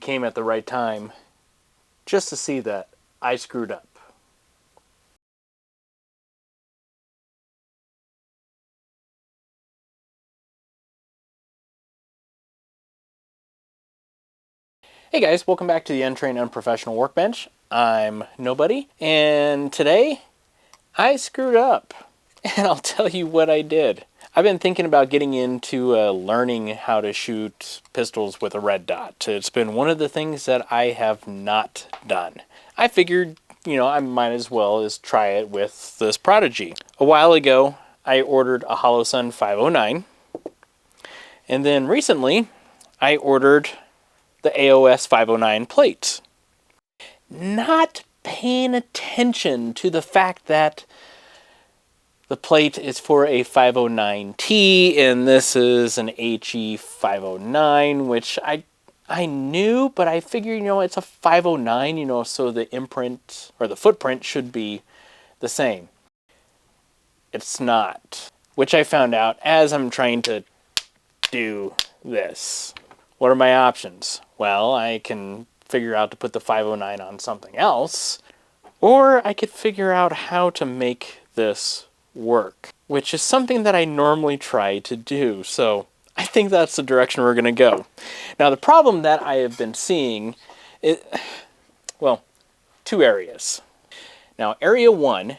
came at the right time just to see that I screwed up. Hey guys, welcome back to the Untrained Unprofessional Workbench. I'm Nobody, and today I screwed up, and I'll tell you what I did. I've been thinking about getting into learning how to shoot pistols with a red dot. It's been one of the things that I have not done. I figured, I might as well as try it with this Prodigy. A while ago, I ordered a Holosun 509, and then recently I ordered the AOS 509 plate. Not paying attention to the fact that the plate is for a 509T and this is an HE 509, which I knew, but I figured, it's a 509, so the imprint or the footprint should be the same. It's not, which I found out as I'm trying to do this. What are my options? Well, I can figure out to put the 509 on something else, or I could figure out how to make this work, which is something that I normally try to do. So I think that's the direction we're going to go. Now, the problem that I have been seeing is, well, two areas. Now, area one,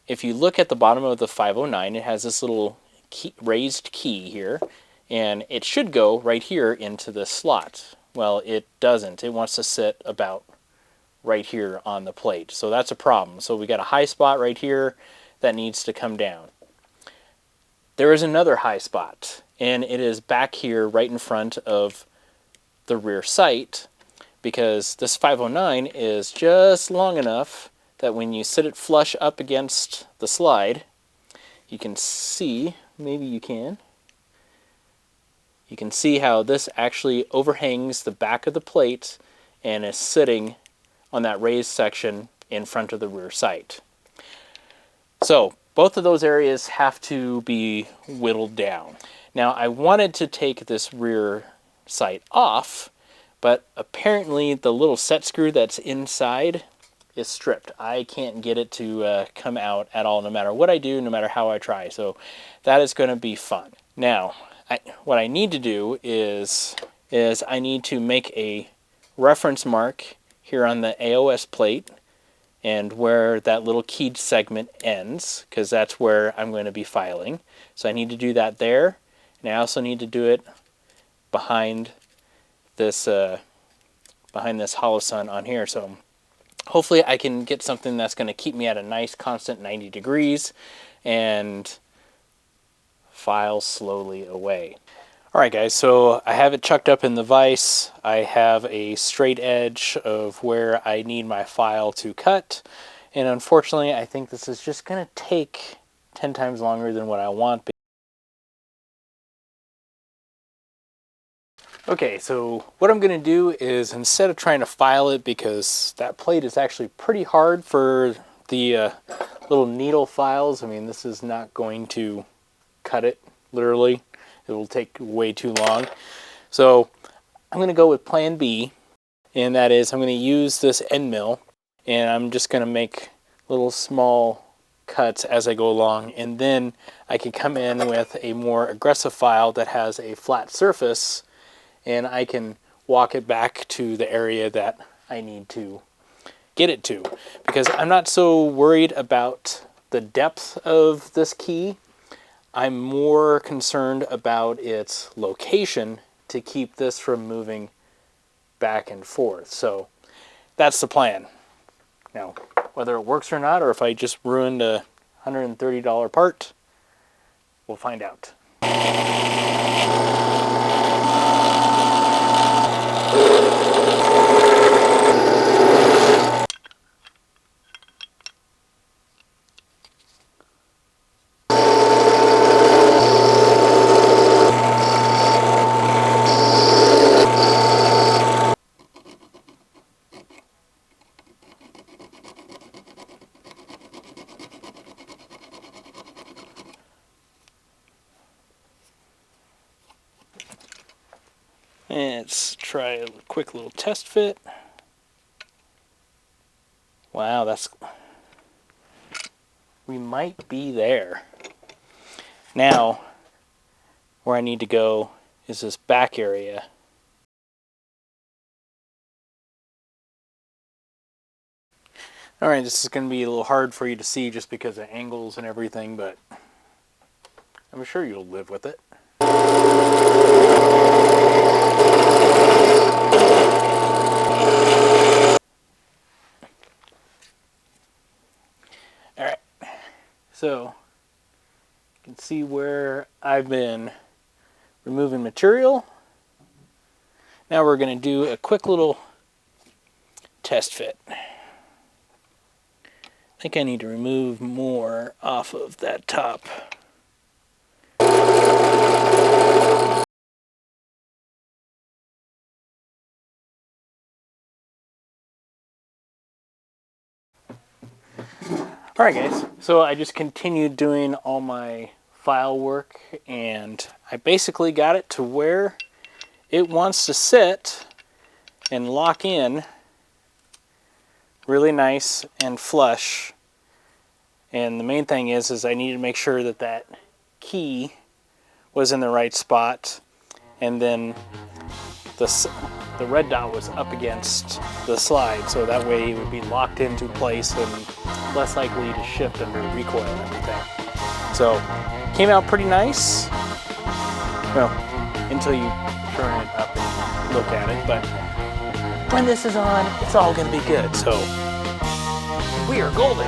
if you look at the bottom of the 509, it has this little raised key here. And it should go right here into this slot. Well, it doesn't. It wants to sit about right here on the plate. So that's a problem. So we got a high spot right here that needs to come down. There is another high spot, and it is back here right in front of the rear sight, because this 509 is just long enough that when you sit it flush up against the slide, you can see, maybe you can see how this actually overhangs the back of the plate and is sitting on that raised section in front of the rear sight. So both of those areas have to be whittled down. Now, I wanted to take this rear sight off, but apparently the little set screw that's inside is stripped. I can't get it to come out at all, no matter what I do, no matter how I try. So that is going to be fun. Now, what I need to do is I need to make a reference mark here on the AOS plate and where that little keyed segment ends, because that's where I'm going to be filing. So I need to do that there, and I also need to do it behind this Holosun on here. So hopefully I can get something that's going to keep me at a nice constant 90 degrees and file slowly away. Alright guys, so I have it chucked up in the vise. I have a straight edge of where I need my file to cut, and unfortunately I think this is just going to take 10 times longer than what I want. Okay, so what I'm going to do is, instead of trying to file it, because that plate is actually pretty hard for the little needle files, I mean, this is not going to cut it, literally. It will take way too long. So I'm going to go with plan B, and that is I'm going to use this end mill, and I'm just going to make little small cuts as I go along, and then I can come in with a more aggressive file that has a flat surface, and I can walk it back to the area that I need to get it to, because I'm not so worried about the depth of this key. I'm more concerned about its location to keep this from moving back and forth. So that's the plan. Now, whether it works or not, or if I just ruined a $130 part, we'll find out. Let's try a quick little test fit. Wow, we might be there. Now, where I need to go is this back area. Alright, this is going to be a little hard for you to see just because of angles and everything, but I'm sure you'll live with it. Alright, so you can see where I've been removing material. Now we're going to do a quick little test fit. I think I need to remove more off of that top. Alright guys, so I just continued doing all my file work and I basically got it to where it wants to sit and lock in really nice and flush. And the main thing is I needed to make sure that that key was in the right spot, and then the red dot was up against the slide, so that way it would be locked into place and less likely to shift under recoil and everything. So came out pretty nice. Well, until you turn it up and look at it, but when this is on, it's all going to be good. So we are golden.